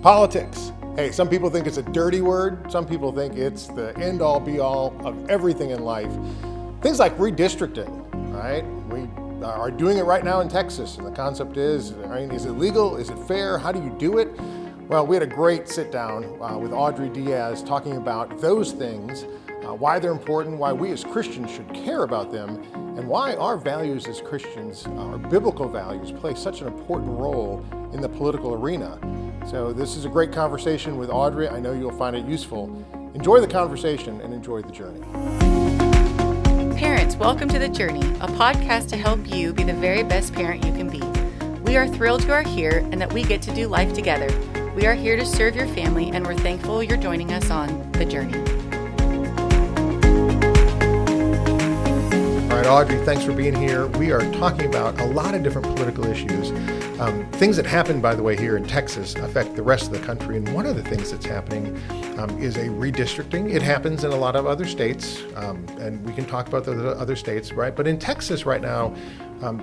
Politics. Hey, some people think it's a dirty word. Some people think it's the end-all, be-all of everything in life. Things like redistricting, right? We are doing it right now in Texas, and the concept is it legal? Is it fair? How do you do it? Well, we had a great sit-down with Audrey Diaz talking about those things, why they're important, why we as Christians should care about them, and why our values as Christians, our biblical values, play such an important role in the political arena. So this is a great conversation with Audrey. I know you'll find it useful. Enjoy the conversation and enjoy the journey. Parents, welcome to The Journey, a podcast to help you be the very best parent you can be. We are thrilled you are here and that we get to do life together. We are here to serve your family, and we're thankful you're joining us on The Journey. All right, Audrey, thanks for being here. We are talking about a lot of different political issues. Things that happen, by the way, here in Texas affect the rest of the country. And one of the things that's happening is a redistricting. It happens in a lot of other states, and we can talk about the other states, right? But in Texas right now,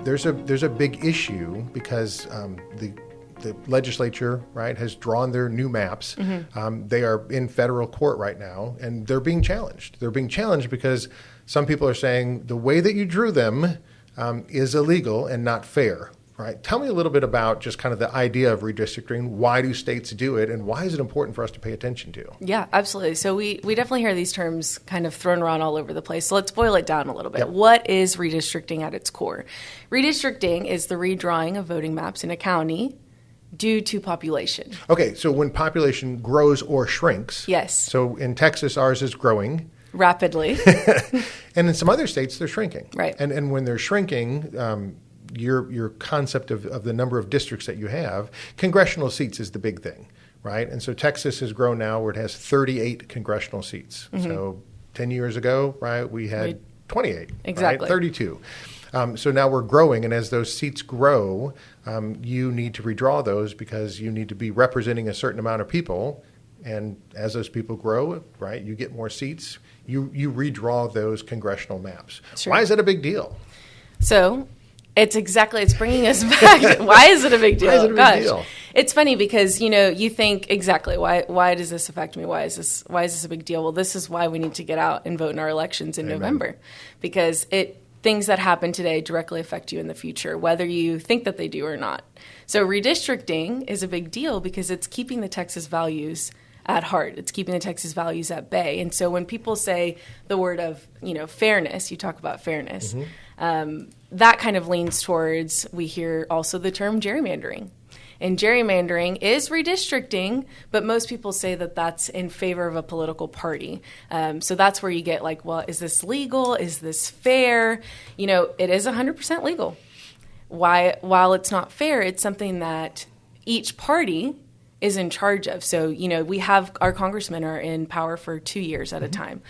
there's a big issue because the legislature, right, has drawn their new maps. Mm-hmm. They are in federal court right now, and they're being challenged. They're being challenged because some people are saying the way that you drew them is illegal and not fair, right? Tell me a little bit about just kind of the idea of redistricting. Why do states do it, and why is it important for us to pay attention to? Yeah, absolutely. So we definitely hear these terms kind of thrown around all over the place. So let's boil it down a little bit. Yep. What is redistricting at its core? Redistricting is the redrawing of voting maps in a county due to population. Okay, so when population grows or shrinks. Yes. So in Texas, ours is growing. Rapidly. And in some other states, they're shrinking. Right. And when they're shrinking, your concept of the number of districts that you have, congressional seats is the big thing, right? And so Texas has grown now where it has 38 congressional seats. Mm-hmm. So 10 years ago, right, we had 28. Exactly. Right? 32. So now we're growing, and as those seats grow, you need to redraw those because you need to be representing a certain amount of people. And as those people grow, right, you get more seats. You redraw those congressional maps. Sure. Why is that a big deal? So it's bringing us back. Why is it a big deal? Why is it a big deal? It's funny because, you think exactly why does this affect me? Why is this a big deal? Well, this is why we need to get out and vote in our elections in November, because things that happen today directly affect you in the future, whether you think that they do or not. So redistricting is a big deal because it's keeping the Texas values at heart. It's keeping the Texas values at bay. And so when people say the word of, fairness, you talk about fairness, mm-hmm. That kind of leans towards, we hear also the term gerrymandering. And gerrymandering is redistricting, but most people say that that's in favor of a political party. So that's where you get like, well, is this legal? Is this fair? It is 100% legal. While it's not fair, it's something that each party is in charge of. So, we have our congressmen are in power for 2 years at a time.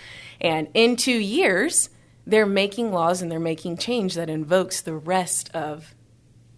And in 2 years, they're making laws and they're making change that invokes the rest of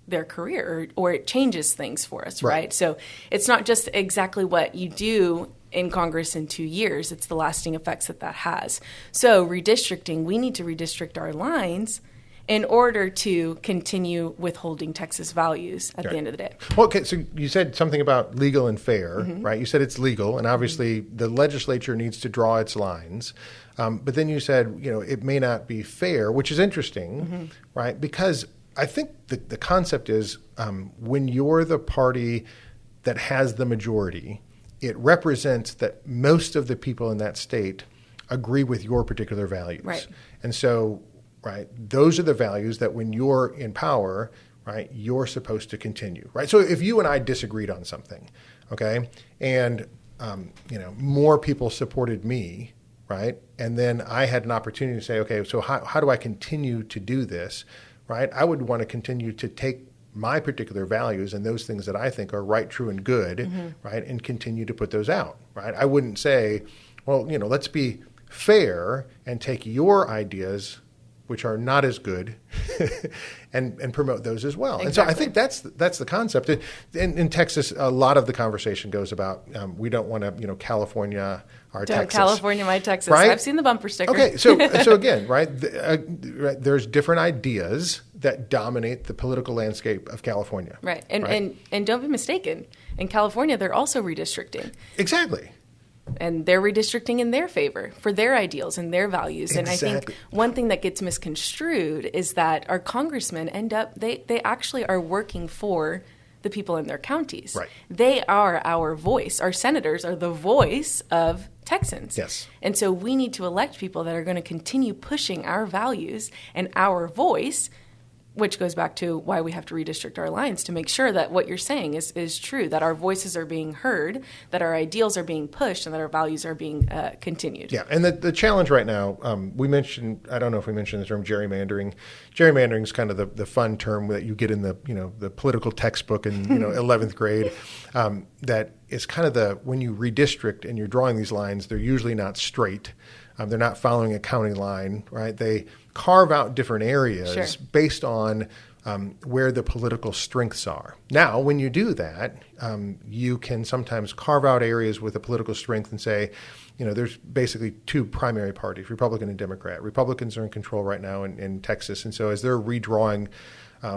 their career, or it changes things for us, right? So it's not just exactly what you do in Congress in 2 years, it's the lasting effects that has. So redistricting, we need to redistrict our lines in order to continue withholding Texas values at the end of the day. Well, okay, so you said something about legal and fair, mm-hmm. right? You said it's legal, and obviously the legislature needs to draw its lines. But then you said, it may not be fair, which is interesting, mm-hmm. right? Because I think the concept is when you're the party that has the majority, it represents that most of the people in that state agree with your particular values. Right. And so, right, those are the values that when you're in power, right, you're supposed to continue, right? So if you and I disagreed on something, okay, and, more people supported me, right, and then I had an opportunity to say, okay, so how do I continue to do this, right? I would want to continue to take my particular values and those things that I think are right, true, and good, mm-hmm. right, and continue to put those out, right? I wouldn't say, well, let's be fair and take your ideas which are not as good, and promote those as well. Exactly. And so I think that's the concept. In Texas, a lot of the conversation goes about we don't want to, California, our Texas. California, my Texas. Right? I've seen the bumper sticker. Okay, so again, right, there's different ideas that dominate the political landscape of California. Right, and don't be mistaken. In California, they're also redistricting. Exactly. And they're redistricting in their favor for their ideals and their values. Exactly. And I think one thing that gets misconstrued is that our congressmen they actually are working for the people in their counties. Right. They are our voice. Our senators are the voice of Texans. Yes. And so we need to elect people that are going to continue pushing our values and our voice, which goes back to why we have to redistrict our lines, to make sure that what you're saying is true, that our voices are being heard, that our ideals are being pushed, and that our values are being continued. Yeah, and the challenge right now, we mentioned, I don't know if we mentioned the term gerrymandering. Gerrymandering is kind of the fun term that you get in the political textbook in 11th grade. That is kind of when you redistrict and you're drawing these lines, they're usually not straight. They're not following a county line, right? They carve out different areas based on where the political strengths are. Now, when you do that, you can sometimes carve out areas with a political strength and say, there's basically two primary parties, Republican and Democrat. Republicans are in control right now in Texas, and so as they're redrawing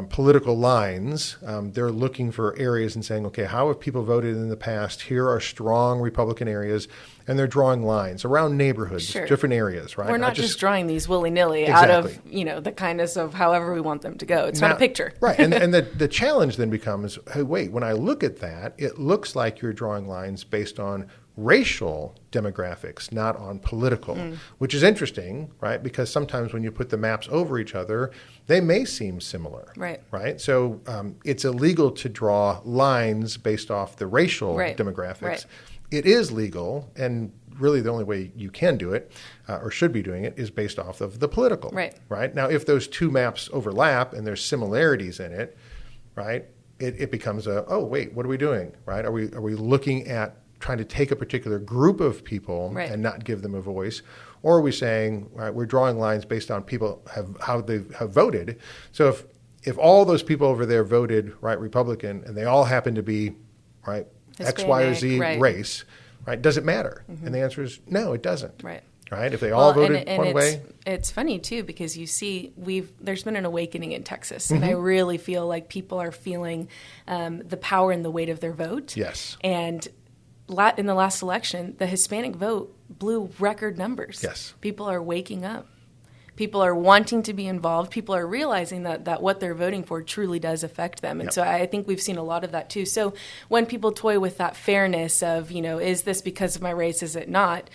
political lines, they're looking for areas and saying, okay, how have people voted in the past? Here are strong Republican areas, and they're drawing lines around neighborhoods, different areas, right? We're not just drawing these willy-nilly Exactly. out of, the kindness of however we want them to go. It's not a picture. Right, and the challenge then becomes, hey, wait, when I look at that, it looks like you're drawing lines based on racial demographics, not on political, which is interesting, right? Because sometimes when you put the maps over each other, they may seem similar, right? So it's illegal to draw lines based off the racial demographics. Right. It is legal, and really the only way you can do it, or should be doing it, is based off of the political, right? Now, if those two maps overlap and there's similarities in it, right, it becomes wait, what are we doing, right? Are we looking at trying to take a particular group of people and not give them a voice? Or are we saying, right, we're drawing lines based on people how they have voted? So if all those people over there voted Republican and they all happen to be Hispanic, X, Y, or Z race, right? Does it matter? And the answer is no, it doesn't. Right. If they all voted one way. It's funny too, because you see there's been an awakening in Texas, and I really feel like people are feeling the power and the weight of their vote. Yes. And in the last election, the Hispanic vote blew record numbers. Yes. People are waking up. People are wanting to be involved. People are realizing that what they're voting for truly does affect them. And so I think we've seen a lot of that too. So when people toy with that fairness of, is this because of my race? Is it not?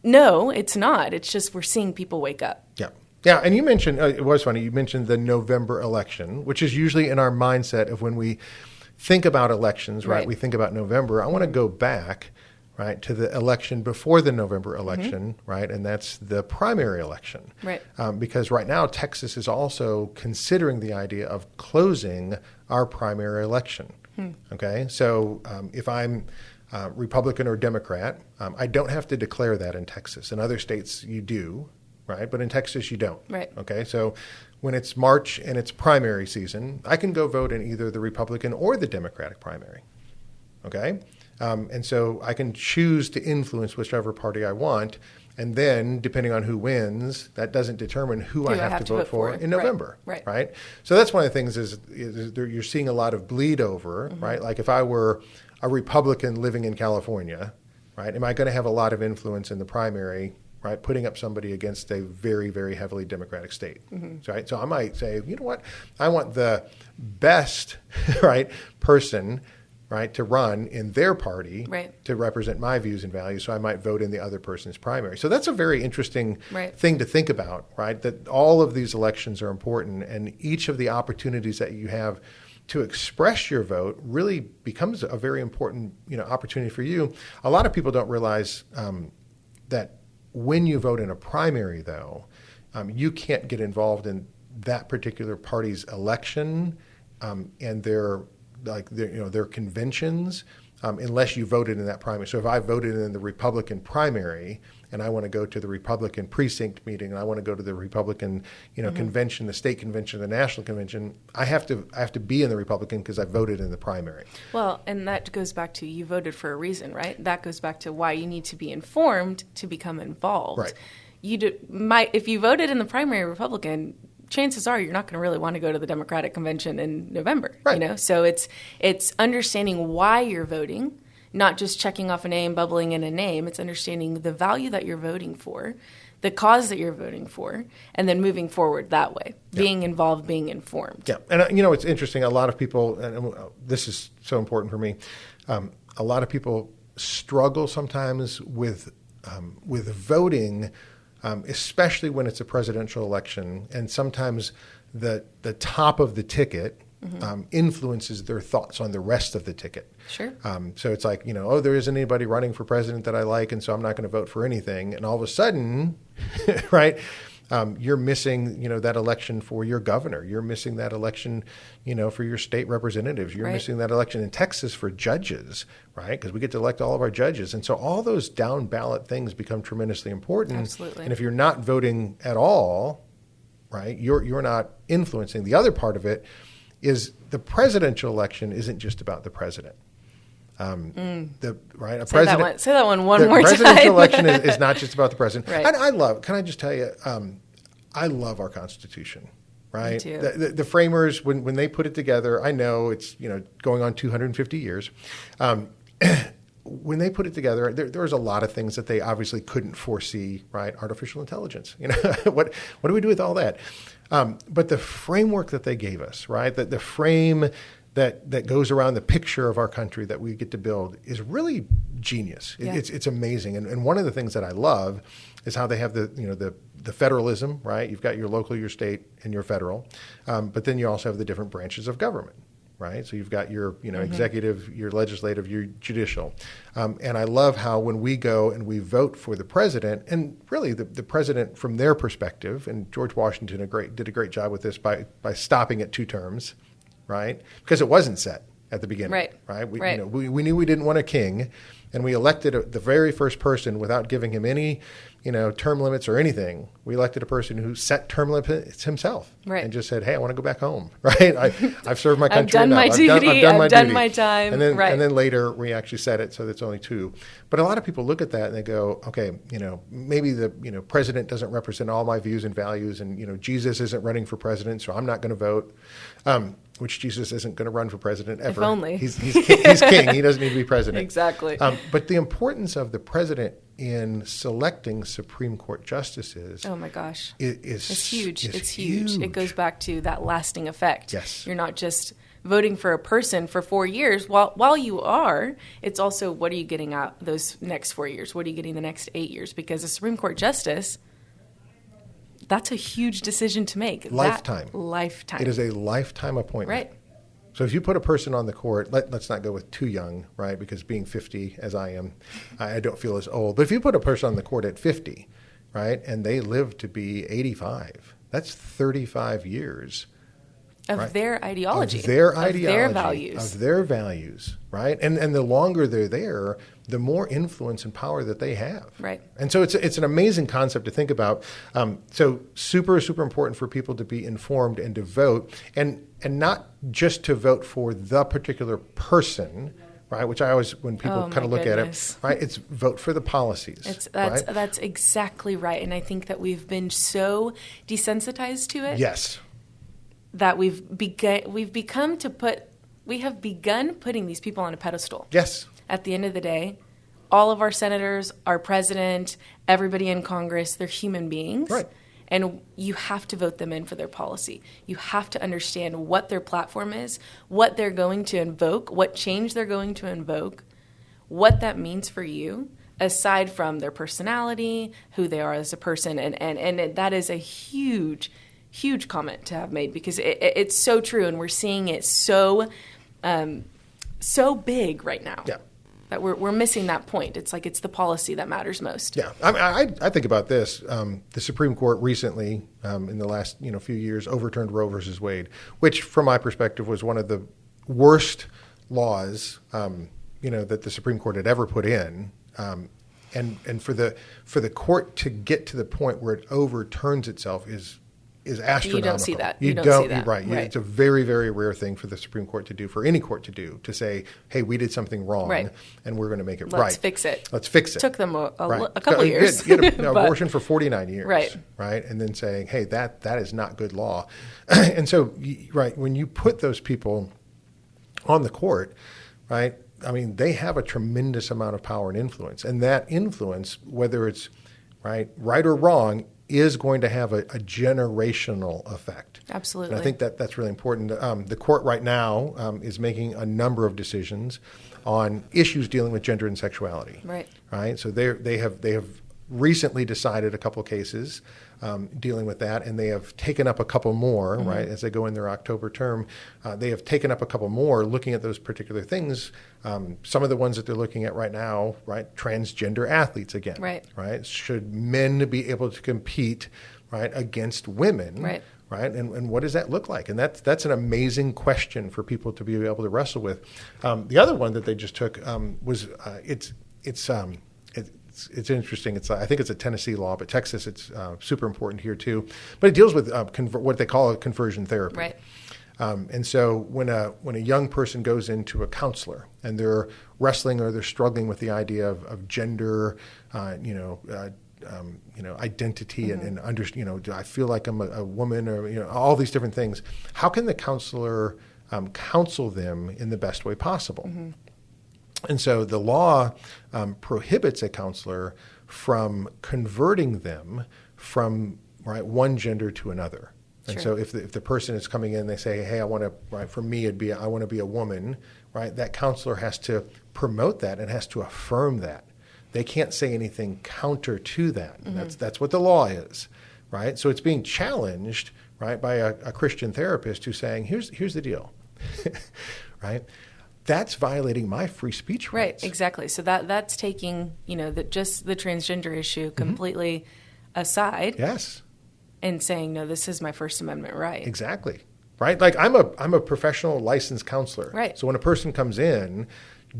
No, it's not. It's just we're seeing people wake up. Yeah. Yeah, and you mentioned, it was funny, you mentioned the November election, which is usually in our mindset of when we think about elections, right? We think about November. I want to go back, right, to the election before the November election, right? And that's the primary election. Right. Because right now, Texas is also considering the idea of closing our primary election. Okay? So if I'm Republican or Democrat, I don't have to declare that in Texas. In other states, you do, right? But in Texas, you don't. Right. Okay? So when it's March and it's primary season, I can go vote in either the Republican or the Democratic primary. Okay? And so I can choose to influence whichever party I want. And then, depending on who wins, that doesn't determine who I have to vote for in November. Right? So that's one of the things is you're seeing a lot of bleed over, right? Like if I were a Republican living in California, right, am I going to have a lot of influence in the primary, right, putting up somebody against a very, very heavily Democratic state? Right? So I might say, you know what, I want the best, right, person, right, to run in their party to represent my views and values, so I might vote in the other person's primary. So that's a very interesting thing to think about, right, that all of these elections are important, and each of the opportunities that you have to express your vote really becomes a very important, opportunity for you. A lot of people don't realize that when you vote in a primary, though, you can't get involved in that particular party's election and their conventions unless you voted in that primary. So if I voted in the Republican primary and I want to go to the Republican precinct meeting and I want to go to the Republican, convention, the state convention, the national convention, I have to be in the Republican because I voted in the primary. Well, and that goes back to you voted for a reason, right? That goes back to why you need to be informed to become involved. Right. If you voted in the primary Republican, chances are you're not going to really want to go to the Democratic convention in November. Right. So it's understanding why you're voting, not just checking off a name, bubbling in a name. It's understanding the value that you're voting for, the cause that you're voting for, and then moving forward that way, being involved, being informed. Yeah, and it's interesting. A lot of people, and this is so important for me, a lot of people struggle sometimes with voting, especially when it's a presidential election, and sometimes the top of the ticket influences their thoughts on the rest of the ticket. Sure. So it's like, there isn't anybody running for president that I like, and so I'm not going to vote for anything. And all of a sudden, right, you're missing, that election for your governor. You're missing that election, for your state representatives. You're missing that election in Texas for judges, right? Because we get to elect all of our judges. And so all those down ballot things become tremendously important. Absolutely. And if you're not voting at all, right, you're not influencing. The other part of it is the presidential election isn't just about the president. Say that one more time. The presidential election is not just about the president. Right. And can I just tell you, I love our Constitution, right? Me too. The framers, when they put it together, I know it's, going on 250 years. When they put it together, there was a lot of things that they obviously couldn't foresee, right? Artificial intelligence, what do we do with all that? But the framework that they gave us, right? The frame that goes around the picture of our country that we get to build is really genius. Yeah. It's amazing. And one of the things that I love is how they have the federalism, right? You've got your local, your state, and your federal. But then you also have the different branches of government. Right, so you've got your executive, your legislative, your judicial, and I love how when we go and we vote for the president, and really the president from their perspective, and George Washington did a great job with this by stopping at 2 terms, right? Because it wasn't set at the beginning, right? We knew we didn't want a king, and we elected the very first person without giving him any term limits or anything. We elected a person who set term limits himself, and just said, "Hey, I want to go back home." Right? I've served my country. I've done my duty. I've done my time. And then later we actually set it so that it's only 2. But a lot of people look at that and they go, "Okay, maybe the president doesn't represent all my views and values, and Jesus isn't running for president, so I'm not going to vote." Which Jesus isn't going to run for president ever. If only. He's king. He doesn't need to be president. Exactly. But the importance of the president in selecting Supreme Court justices, oh my gosh, it's huge. It's huge. It goes back to that lasting effect. Yes. You're not just voting for a person for 4 years. While you are, it's also what are you getting out those next 4 years? What are you getting the next 8 years? Because a Supreme Court justice, that's a huge decision to make. Lifetime. Lifetime. It is a lifetime appointment. Right. So if you put a person on the court, let's not go with too young, right? Because being 50, as I am, I don't feel as old. But if you put a person on the court at 50, right, and they live to be 85, that's 35 years. Of their ideology. Of their ideology. Of their values. Of their values, right? And the longer they're there, the more influence and power that they have. Right. And so it's an amazing concept to think about. So super, super important for people to be informed and to vote, and not just to vote for the particular person, right? Which I always, when people kind of look at it, right? It's vote for the policies. That's exactly right. And I think that we've been so desensitized to it. Yes. That we have begun putting these people on a pedestal. Yes. At the end of the day, all of our senators, our president, everybody in Congress, they're human beings. Right. And you have to vote them in for their policy. You have to understand what their platform is, what they're going to invoke, what change they're going to invoke, what that means for you, aside from their personality, who they are as a person. And that is a huge comment to have made, because it's so true, and we're seeing it so big right now. Yeah. That we're missing that point. It's like it's the policy that matters most. Yeah, I think about this. The Supreme Court recently, in the last few years, overturned Roe versus Wade, which, from my perspective, was one of the worst laws that the Supreme Court had ever put in. And for the court to get to the point where it overturns itself is astronomical. You don't see that. You don't see that. Right. It's a very, very rare thing for the Supreme Court to do, for any court to do, to say, hey, we did something wrong, and we're going to make it right. Let's fix it. Let's fix it. Took them a couple of years. You had an abortion for 49 years. Right. And then saying, hey, that is not good law. And so, when you put those people on the court, right, I mean, they have a tremendous amount of power and influence. And that influence, whether it's right or wrong, is going to have a generational effect. Absolutely. And I think that's really important. The court right now is making a number of decisions on issues dealing with gender and sexuality. Right. So they have recently decided a couple of cases dealing with that, and they have taken up a couple more, right, as they go in their October term. They have taken up a couple more looking at those particular things. Some of the ones that they're looking at right now, right, transgender athletes again. Right. Should men be able to compete, right, against women? Right. And what does that look like? And that's an amazing question for people to be able to wrestle with. The other one that they just took was it's interesting. I think it's a Tennessee law, but Texas, it's super important here too. But it deals with what they call a conversion therapy. Right. And so when a young person goes into a counselor and they're wrestling or they're struggling with the idea of gender, identity and do I feel like I'm a woman, or all these different things? How can the counselor counsel them in the best way possible? And so the law prohibits a counselor from converting them from one gender to another. And so if the person is coming in, they say, hey, I want to, for me, I want to be a woman, right? That counselor has to promote that and has to affirm that. They can't say anything counter to that. That's what the law is, right? So it's being challenged, right, by a Christian therapist who's saying, here's the deal, right? That's violating my free speech rights. Right, exactly. So that's taking, just the transgender issue completely aside. Yes. And saying, no, this is my First Amendment right. Exactly. Right? Like I'm a professional licensed counselor. Right. So when a person comes in,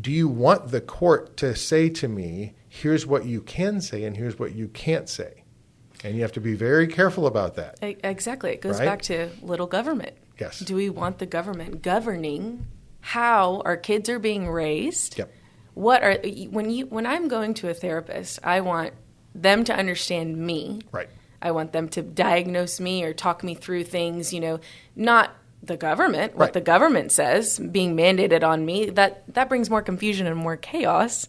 do you want the court to say to me, here's what you can say and here's what you can't say? And you have to be very careful about that. Exactly. It goes back to little government. Yes. Do we want the government governing how our kids are being raised? Yep. When I'm going to a therapist, I want them to understand me. Right. I want them to diagnose me or talk me through things, not the government, what the government says being mandated on me. That brings more confusion and more chaos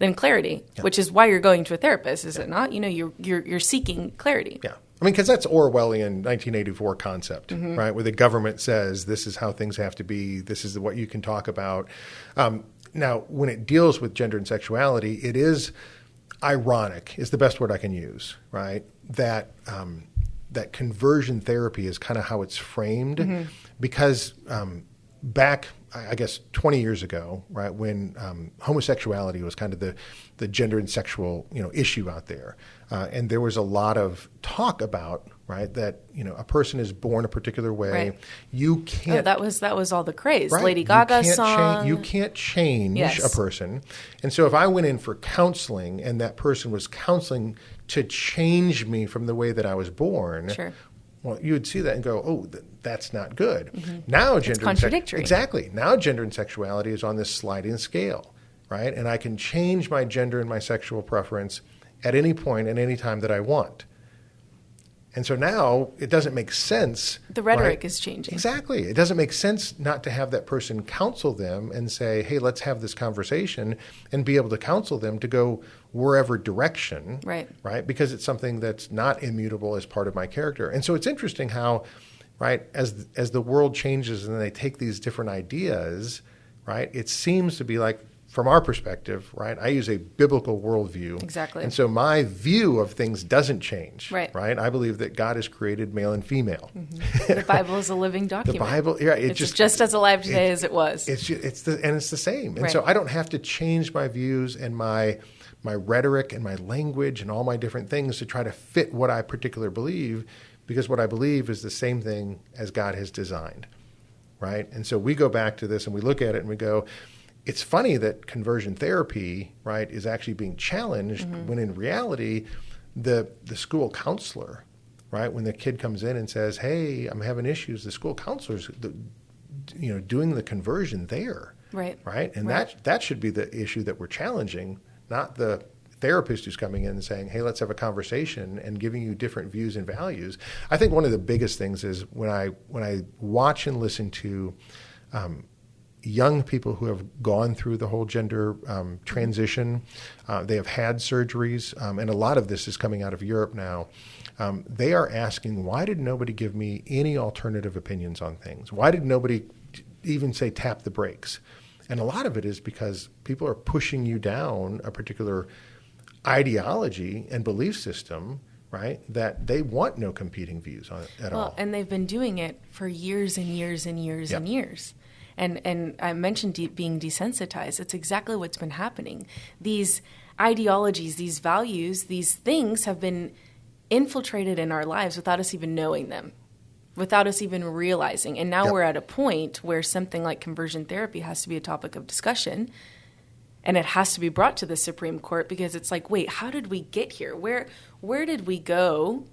than clarity, which is why you're going to a therapist, is it not? You're seeking clarity. Yeah. I mean, because that's Orwellian 1984 concept, right? Where the government says this is how things have to be. This is what you can talk about. Now, when it deals with gender and sexuality, it is ironic, is the best word I can use, right? That conversion therapy is kind of how it's framed, because back, I guess, 20 years ago, right, when homosexuality was kind of the gender and sexual issue out there, and there was a lot of talk about, right, that a person is born a particular way. Right. You can't. Oh, that was all the craze. Right. Lady Gaga's song. You can't change a person. And so if I went in for counseling and that person was counseling to change me from the way that I was born, well, you would see that and go, oh, that's not good. Now it's contradictory. Exactly. Now gender and sexuality is on this sliding scale, right? And I can change my gender and my sexual preference at any point and any time that I want. And so now it doesn't make sense. The rhetoric is changing. Exactly. It doesn't make sense not to have that person counsel them and say, hey, let's have this conversation, and be able to counsel them to go wherever direction. Right. Because it's something that's not immutable as part of my character. And so it's interesting how, right, as the world changes and they take these different ideas, right, it seems to be like, from our perspective, right, I use a biblical worldview. Exactly. And so my view of things doesn't change. Right. I believe that God has created male and female. The Bible is a living document. The Bible, it's just as alive today as it was. It's the same. And so I don't have to change my views and my rhetoric and my language and all my different things to try to fit what I particularly believe, because what I believe is the same thing as God has designed. Right? And so we go back to this and we look at it and we go, it's funny that conversion therapy, right, is actually being challenged when in reality, the school counselor, right, when the kid comes in and says, hey, I'm having issues, the school counselor's doing the conversion there. Right. Right. And that should be the issue that we're challenging, not the therapist who's coming in and saying, hey, let's have a conversation and giving you different views and values. I think one of the biggest things is when I watch and listen to young people who have gone through the whole gender transition, they have had surgeries, and a lot of this is coming out of Europe now. They are asking, why did nobody give me any alternative opinions on things? Why did nobody even say tap the brakes? And a lot of it is because people are pushing you down a particular ideology and belief system, right, that they want no competing views on it at all. And they've been doing it for years and years and years and years. And I mentioned being desensitized. It's exactly what's been happening. These ideologies, these values, these things have been infiltrated in our lives without us even knowing them, without us even realizing. And now we're at a point where something like conversion therapy has to be a topic of discussion, and it has to be brought to the Supreme Court, because it's like, wait, how did we get here? Where did we go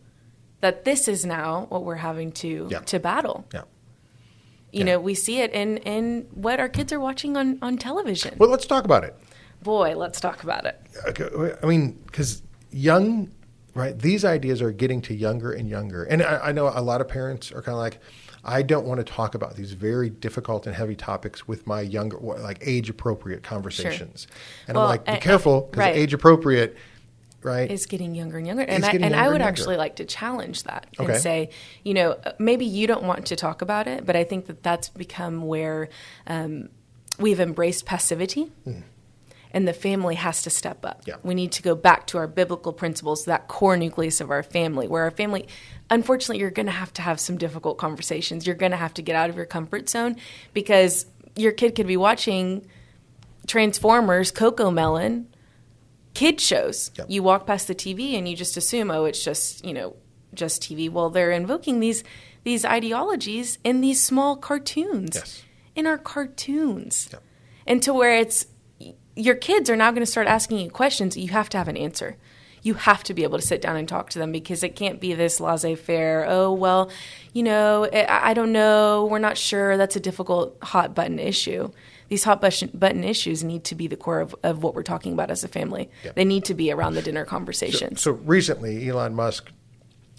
that this is now what we're having to battle? Yeah. You know, we see it in what our kids are watching on television. Well, let's talk about it. Boy, let's talk about it. Okay. I mean, because right, these ideas are getting to younger and younger. And I know a lot of parents are kind of like, I don't want to talk about these very difficult and heavy topics with my younger, like age-appropriate conversations. Sure. And I'm like, be careful, because age-appropriate, right, is getting younger and younger. And I would actually like to challenge that and say, maybe you don't want to talk about it, but I think that that's become where we've embraced passivity. And the family has to step up. Yeah. We need to go back to our biblical principles, that core nucleus of our family, where our family, unfortunately, you're going to have some difficult conversations. You're going to have to get out of your comfort zone, because your kid could be watching Transformers, Cocomelon, kid shows. Yep. You walk past the TV and you just assume, it's just TV. Well, they're invoking these ideologies in these small cartoons, in our cartoons, and to where it's, your kids are now going to start asking you questions. You have to have an answer. You have to be able to sit down and talk to them, because it can't be this laissez-faire, I don't know, we're not sure, that's a difficult hot button issue. These hot button issues need to be the core of what we're talking about as a family. Yeah. They need to be around the dinner conversations. So recently, Elon Musk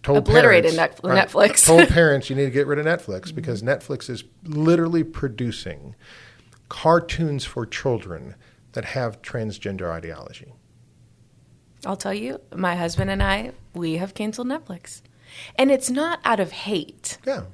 told Netflix. Told parents, you need to get rid of Netflix, because Netflix is literally producing cartoons for children that have transgender ideology. I'll tell you, my husband and I, we have canceled Netflix. And it's not out of hate. Yeah.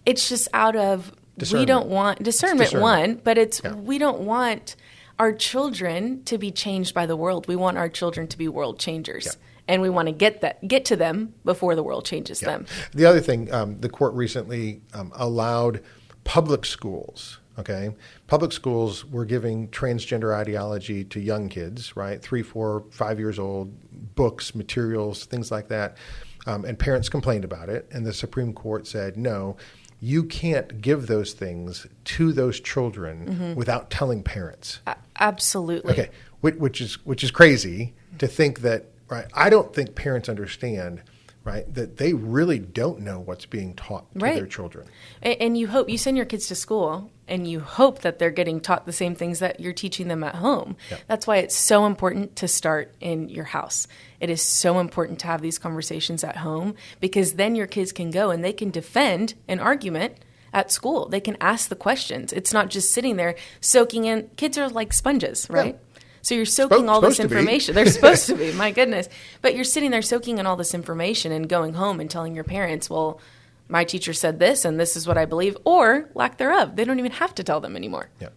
It's just out of, we don't want, discernment, but it's, we don't want our children to be changed by the world. We want our children to be world changers. Yeah. And we want to get to them before the world changes them. The other thing, the court recently allowed public schools. Okay, public schools were giving transgender ideology to young kids, right? 3, 4, 5 years old, books, materials, things like that. And parents complained about it. And the Supreme Court said, no, you can't give those things to those children without telling parents. Absolutely. Okay, which is crazy to think that, right? I don't think parents understand, right, that they really don't know what's being taught to their children. And you hope, you send your kids to school and you hope that they're getting taught the same things that you're teaching them at home. Yep. That's why it's so important to start in your house. It is so important to have these conversations at home, because then your kids can go and they can defend an argument at school. They can ask the questions. It's not just sitting there soaking in. Kids are like sponges, right? Yeah. So you're soaking all this information. They're supposed to be, my goodness. But you're sitting there soaking in all this information and going home and telling your parents, well, my teacher said this and this is what I believe, or lack thereof. They don't even have to tell them anymore. Yeah.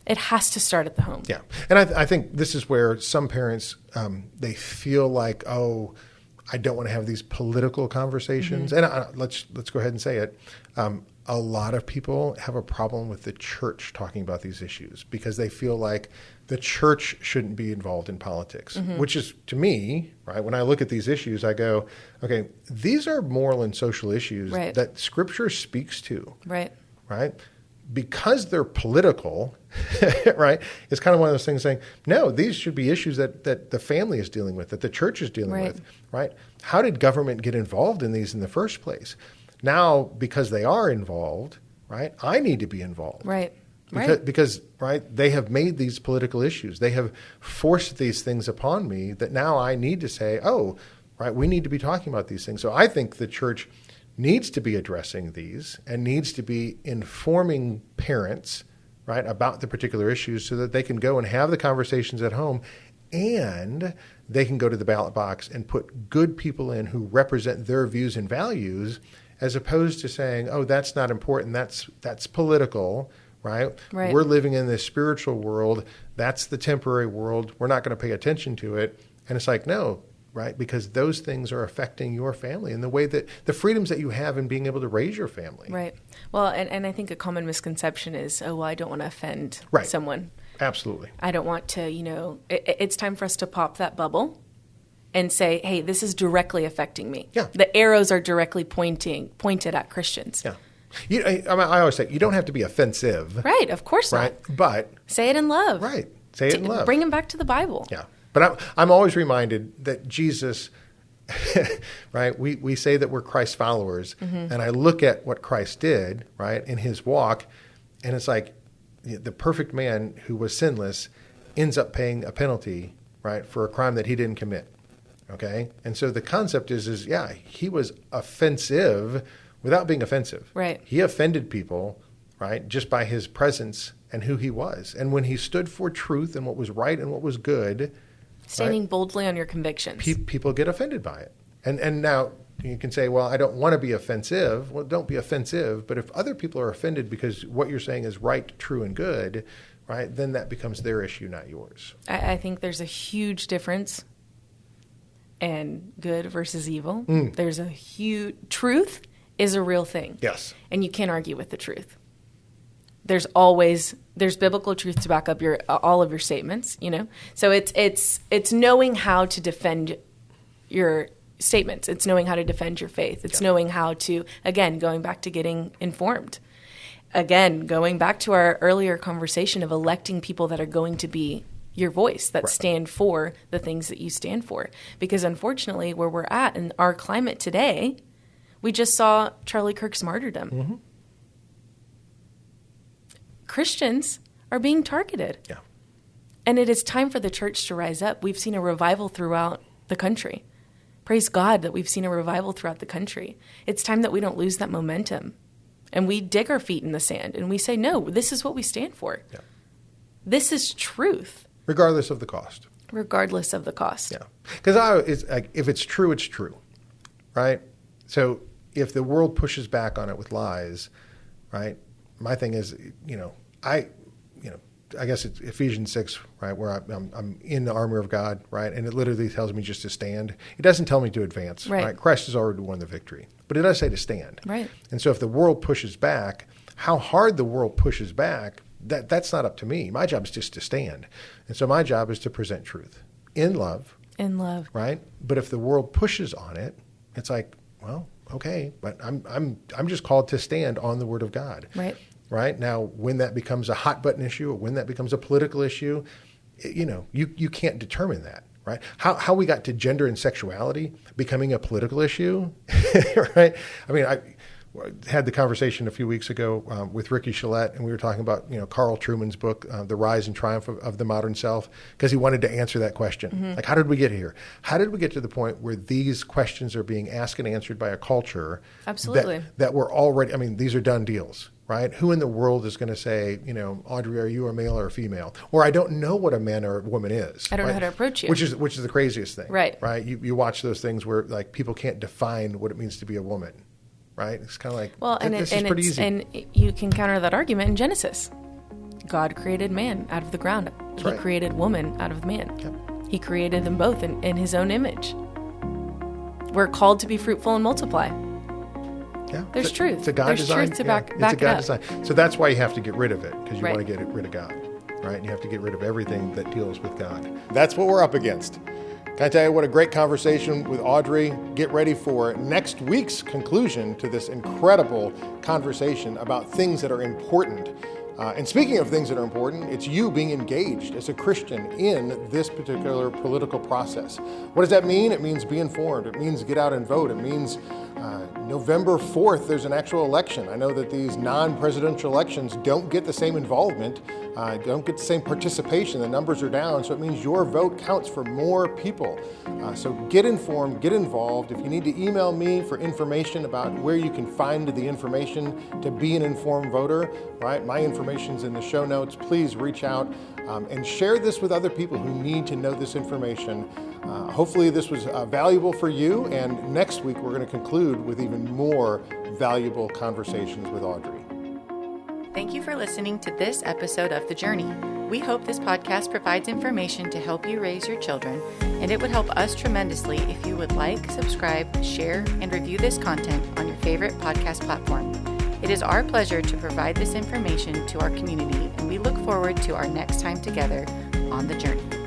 It has to start at the home. Yeah. And I think this is where some parents, they feel like, I don't want to have these political conversations. And let's go ahead and say it. A lot of people have a problem with the church talking about these issues, because they feel like the church shouldn't be involved in politics, which is, to me, right, when I look at these issues, I go, okay, these are moral and social issues that Scripture speaks to. Right. Right? because they're political, right, it's kind of one of those things saying, no, these should be issues that the family is dealing with, that the church is dealing with, right? How did government get involved in these in the first place? Now, because they are involved, right, I need to be involved. Right. Because they have made these political issues. They have forced these things upon me that now I need to say, oh, right, we need to be talking about these things. So I think the church needs to be addressing these and needs to be informing parents, right, about the particular issues so that they can go and have the conversations at home and they can go to the ballot box and put good people in who represent their views and values, as opposed to saying, oh, that's not important, that's political, right? We're living in this spiritual world. That's the temporary world. We're not going to pay attention to it. And it's like, no, right? Because those things are affecting your family and the way that the freedoms that you have in being able to raise your family. Right. Well, and I think a common misconception is, oh, well, I don't want to offend someone. Absolutely. I don't want to, it's time for us to pop that bubble and say, hey, this is directly affecting me. Yeah. The arrows are directly pointed at Christians. Yeah. I always say, you don't have to be offensive. Right. Of course not. But say it in love. Right. Say it in love. Bring them back to the Bible. Yeah. But I'm always reminded that Jesus, right, we say that we're Christ followers, and I look at what Christ did, right, in his walk, and it's like the perfect man who was sinless ends up paying a penalty, right, for a crime that he didn't commit, okay? And so the concept is he was offensive without being offensive. Right. He offended people, right, just by his presence and who he was. And when he stood for truth and what was right and what was good, standing boldly on your convictions. People get offended by it. And now you can say, well, I don't want to be offensive. Well, don't be offensive. But if other people are offended because what you're saying is right, true, and good, right, then that becomes their issue, not yours. I think there's a huge difference in good versus evil. There's a huge... Truth is a real thing. Yes. And you can't argue with the truth. There's biblical truth to back up all of your statements, So it's knowing how to defend your statements. It's knowing how to defend your faith. It's knowing how to, again, going back to getting informed. Again, going back to our earlier conversation of electing people that are going to be your voice, that stand for the things that you stand for. Because unfortunately, where we're at in our climate today, we just saw Charlie Kirk's martyrdom. Mm-hmm. Christians are being targeted. Yeah. And it is time for the church to rise up. We've seen a revival throughout the country. Praise God that we've seen a revival throughout the country. It's time that we don't lose that momentum. And we dig our feet in the sand and we say, no, this is what we stand for. Yeah. This is truth. Regardless of the cost. Regardless of the cost. Yeah. Because if it's true, it's true. Right? So if the world pushes back on it with lies, right? My thing is, I guess it's Ephesians 6, right, where I'm in the armor of God, right, and it literally tells me just to stand. It doesn't tell me to advance, right? Christ has already won the victory, but it does say to stand. Right. And so if the world pushes back, how hard the world pushes back, that's not up to me. My job is just to stand. And so my job is to present truth in love. In love. Right? But if the world pushes on it, it's like, well, okay, but I'm just called to stand on the word of God. Right. Right? Now, when that becomes a hot button issue or when that becomes a political issue, you can't determine that. Right? How we got to gender and sexuality becoming a political issue, right? I mean, I had the conversation a few weeks ago with Ricky Shillette, and we were talking about Carl Truman's book, The Rise and Triumph of the Modern Self, because he wanted to answer that question. Mm-hmm. Like, how did we get here? How did we get to the point where these questions are being asked and answered by a culture Absolutely. that we're already, I mean, these are done deals. Right? Who in the world is going to say, Audrey, are you a male or a female? Or I don't know what a man or a woman is. I don't know how to approach you. Which is the craziest thing. Right. Right? You watch those things where like people can't define what it means to be a woman. Right? It's kind of like, this is pretty easy. And you can counter that argument in Genesis. God created man out of the ground. He created woman out of man. Yep. He created them both in his own image. We're called to be fruitful and multiply. Yeah. There's truth. It's a God There's design. truth to back it's a God it up. Design. So that's why you have to get rid of it, because you Right. want to get rid of God. Right? And you have to get rid of everything that deals with God. That's what we're up against. Can I tell you what a great conversation with Audrey? Get ready for next week's conclusion to this incredible conversation about things that are important. And speaking of things that are important, it's you being engaged as a Christian in this particular political process. What does that mean? It means be informed. It means get out and vote. It means November 4th, there's an actual election. I know that these non-presidential elections don't get the same involvement, don't get the same participation. The numbers are down, so it means your vote counts for more people. So get informed, get involved. If you need to email me for information about where you can find the information to be an informed voter, right? My information's in the show notes. Please reach out and share this with other people who need to know this information. Hopefully this was valuable for you, and next week we're going to conclude with even more valuable conversations with Audrey. Thank you for listening to this episode of The Journey. We hope this podcast provides information to help you raise your children, and it would help us tremendously if you would like, subscribe, share, and review this content on your favorite podcast platform. It is our pleasure to provide this information to our community, and we look forward to our next time together on The Journey.